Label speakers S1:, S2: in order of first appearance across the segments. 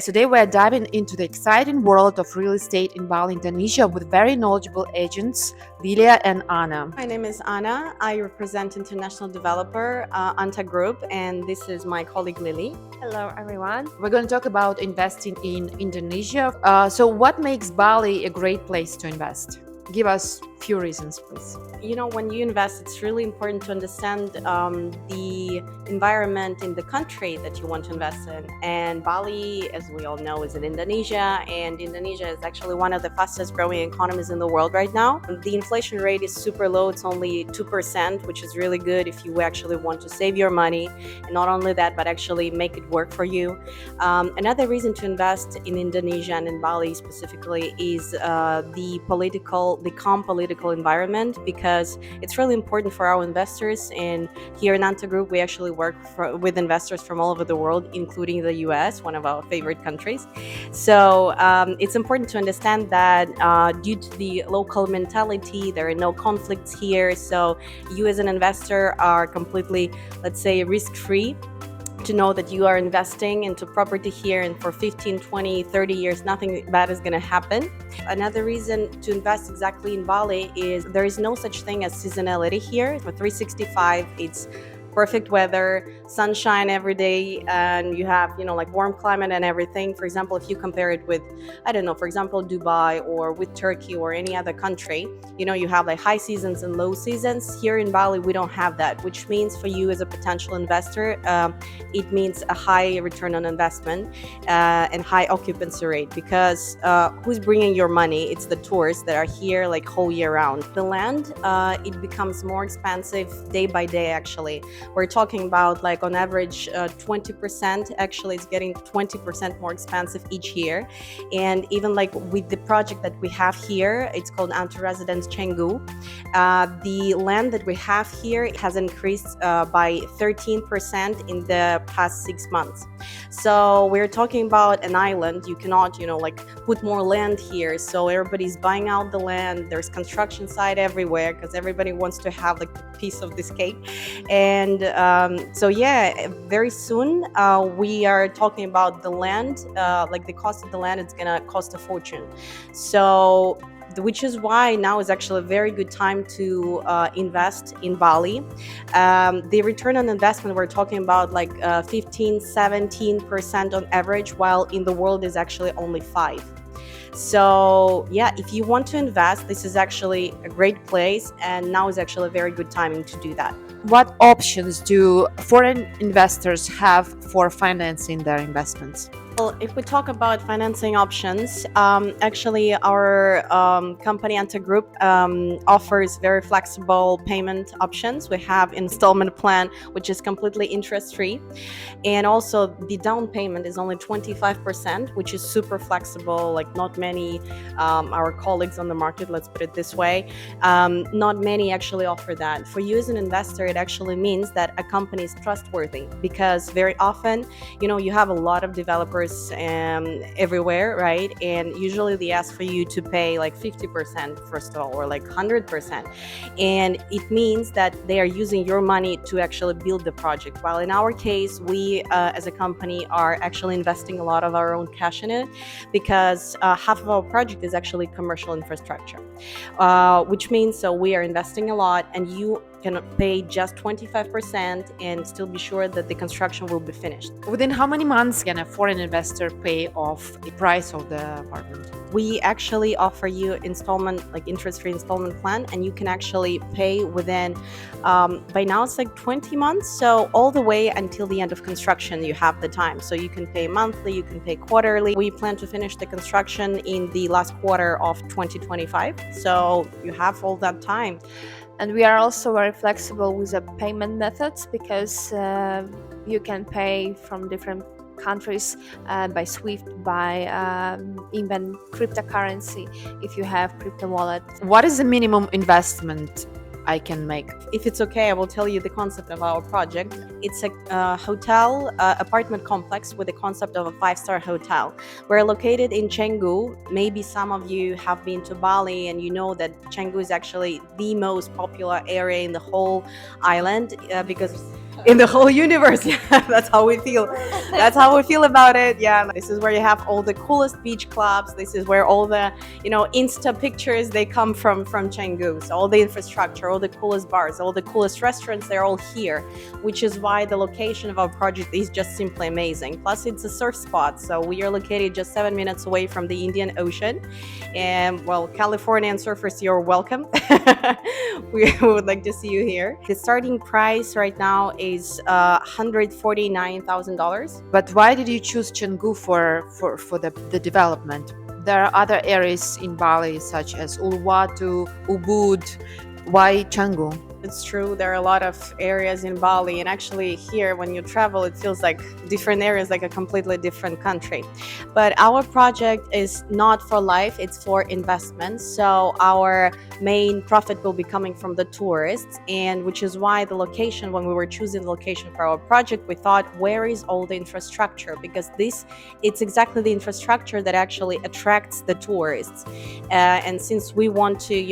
S1: Today we are diving into the exciting world of real estate in Bali, Indonesia with very knowledgeable agents, Lilia and Anna.
S2: My name is Anna. I represent international developer Anta Group, and this is my colleague Lily.
S3: Hello, everyone.
S1: We're going to talk about investing in Indonesia. So what makes Bali a great place to invest? Give us a few reasons, please.
S2: You know, when you invest, it's really important to understand the environment in the country that you want to invest in. And Bali, as we all know, is in Indonesia, and Indonesia is actually one of the fastest growing economies in the world right now. The inflation rate is super low, it's only 2%, which is really good if you actually want to save your money. And not only that, but actually make it work for you. Another reason to invest in Indonesia and in Bali specifically is the calm political environment, because it's really important for our investors. And here in Anta Group, we actually work with investors from all over the world, including the US, one of our favorite countries. So it's important to understand that due to the local mentality, there are no conflicts here. So you as an investor are completely, let's say, risk-free, to know that you are investing into property here, and for 15, 20, 30 years, nothing bad is going to happen. Another reason to invest exactly in Bali is there is no such thing as seasonality here. For 365, it's perfect weather, sunshine every day, and you have, like warm climate and everything. For example, if you compare it with, I don't know, for example, Dubai or with Turkey or any other country, you have like high seasons and low seasons. Here in Bali, we don't have that, which means for you as a potential investor, it means a high return on investment and high occupancy rate, because who's bringing your money? It's the tourists that are here like whole year round. The land, it becomes more expensive day by day, actually. We're talking about like on average 20%. Actually, it's getting 20% more expensive each year. And even like with the project that we have here, it's called Anta Residence Canggu. The land that we have here has increased by 13% in the past 6 months. So we're talking about an island. You cannot, like put more land here. So everybody's buying out the land. There's construction site everywhere because everybody wants to have like a piece of this cake. And so yeah, very soon we are talking about the land, like the cost of the land, it's gonna cost a fortune. So which is why now is actually a very good time to invest in Bali. The return on investment, we're talking about like 15-17% on average, while in the world is actually only 5%. So yeah, if you want to invest, this is actually a great place, and now is actually a very good timing to do that.
S1: What options do foreign investors have for financing their investments?
S2: Well, if we talk about financing options, actually our company Anta Group offers very flexible payment options. We have installment plan, which is completely interest-free, and also the down payment is only 25%, which is super flexible. Like not many our colleagues on the market, let's put it this way, not many actually offer that. For you as an investor, it actually means that a company is trustworthy, because very often, you have a lot of developers everywhere, right? And usually they ask for you to pay like 50% first of all, or like 100%. And it means that they are using your money to actually build the project. While in our case, we as a company are actually investing a lot of our own cash in it, because half of our project is actually commercial infrastructure, which means so we are investing a lot, and you can pay just 25% and still be sure that the construction will be finished.
S1: Within how many months can a foreign investor pay off the price of the apartment?
S2: We actually offer you installment, like interest-free installment plan, and you can actually pay within, by now it's like 20 months. So all the way until the end of construction, you have the time. So you can pay monthly, you can pay quarterly. We plan to finish the construction in the last quarter of 2025. So you have all that time.
S3: And we are also very flexible with the payment methods, because you can pay from different countries by SWIFT, by even cryptocurrency if you have crypto wallet.
S1: What is the minimum investment I can make?
S2: If it's okay, I will tell you the concept of our project. It's a hotel apartment complex with the concept of a 5-star hotel. We're located in Canggu. Maybe some of you have been to Bali and you know that Canggu is actually the most popular area in the whole island, because in the whole universe. Yeah, that's how we feel. That's how we feel about it. Yeah, this is where you have all the coolest beach clubs. This is where all the Insta pictures, they come from Canggu. So all the infrastructure, all the coolest bars, all the coolest restaurants, they're all here, which is why the location of our project is just simply amazing. Plus, it's a surf spot, so we are located just 7 minutes away from the Indian Ocean. And well, Californian surfers, you're welcome. We would like to see you here. The starting price right now is $149,000.
S1: But why did you choose Canggu for the development? There are other areas in Bali such as Uluwatu, Ubud. Why Canggu?
S2: It's true, there are a lot of areas in Bali, and actually here when you travel it feels like different areas, like a completely different country. But our project is not for life, it's for investment. So our main profit will be coming from the tourists, and which is why the location, when we were choosing the location for our project, we thought, where is all the infrastructure? Because it's exactly the infrastructure that actually attracts the tourists. And since we want to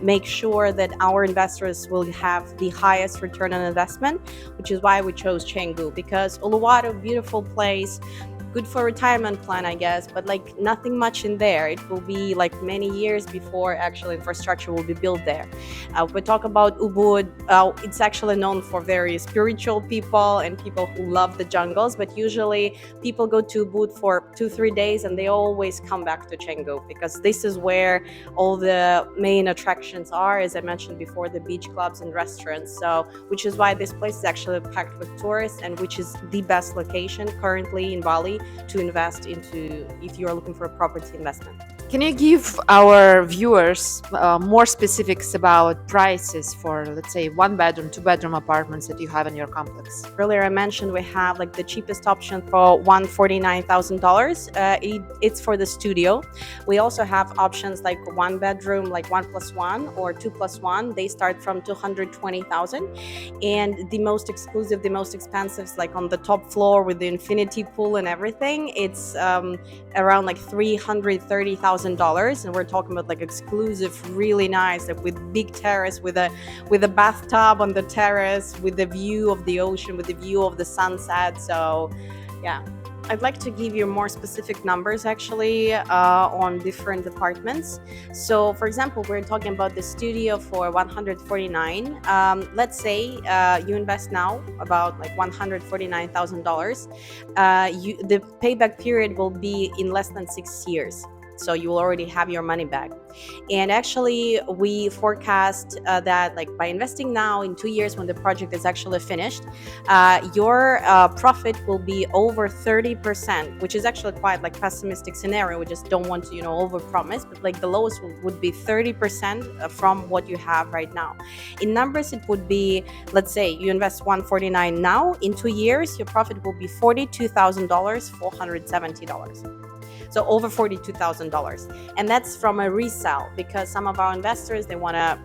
S2: make sure that our investors will have the highest return on investment, which is why we chose Canggu, because Uluwatu, beautiful place, good for retirement plan, I guess, but like nothing much in there. It will be like many years before actual infrastructure will be built there. We talk about Ubud. It's actually known for very spiritual people and people who love the jungles, but usually people go to Ubud for 2-3 days and they always come back to Canggu, because this is where all the main attractions are, as I mentioned before, the beach clubs and restaurants. So which is why this place is actually packed with tourists, and which is the best location currently in Bali to invest into if you are looking for a property investment.
S1: Can you give our viewers more specifics about prices for, let's say, 1-bedroom, 2-bedroom apartments that you have in your complex?
S2: Earlier I mentioned we have like the cheapest option for $149,000. It's for the studio. We also have options like 1-bedroom, like 1+1 or 2+1. They start from $220,000, and the most exclusive, the most expensive, like on the top floor with the infinity pool and everything, it's around like $330,000. And we're talking about like exclusive, really nice, like with big terrace, with a bathtub on the terrace, with the view of the ocean, with the view of the sunset. So yeah, I'd like to give you more specific numbers actually on different apartments. So for example, we're talking about the studio for 149. Let's say you invest now about like $149,000. The payback period will be in less than 6 years. So you will already have your money back. And actually we forecast that like by investing now, in 2 years when the project is actually finished, your profit will be over 30%, which is actually quite like pessimistic scenario. We just don't want to overpromise, but like the lowest would be 30% from what you have right now. In numbers, it would be, let's say you invest 149 now, in 2 years your profit will be $42,470. So over $42,000, and that's from a resale, because some of our investors, they want to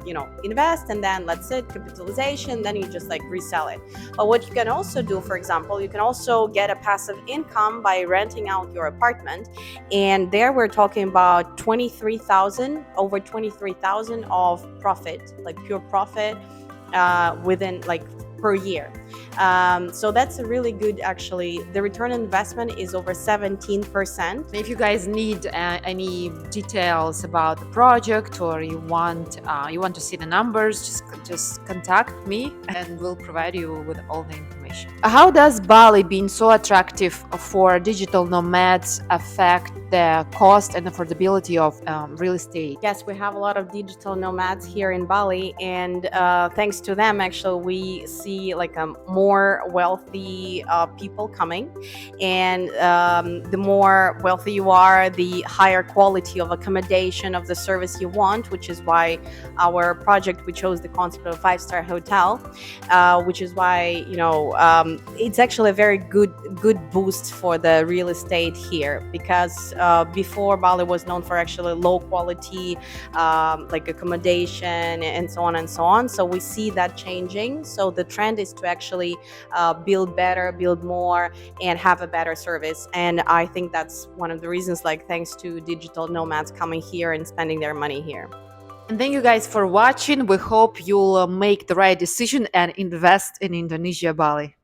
S2: invest and then that's it, capitalization, then you just like resell it. But what you can also do, for example, you can also get a passive income by renting out your apartment, and there we're talking about 23,000, over 23,000 of profit, like pure profit within like per year. So that's a really good, actually, the return on investment is over 17%.
S1: If you guys need any details about the project, or you want to see the numbers, just contact me and we'll provide you with all the information. How does Bali being so attractive for digital nomads affect the cost and affordability of real estate?
S2: Yes, we have a lot of digital nomads here in Bali, and thanks to them, actually, we see like a more wealthy people coming, and the more wealthy you are, the higher quality of accommodation, of the service you want, which is why our project, we chose the concept of 5-star hotel, which is why it's actually a very good boost for the real estate here, because before Bali was known for actually low quality like accommodation and so on and so on. So we see that changing. So the trend is to actually build better, build more, and have a better service. And I think that's one of the reasons, like thanks to digital nomads coming here and spending their money here.
S1: And thank you guys for watching. We hope you'll make the right decision and invest in Indonesia, Bali.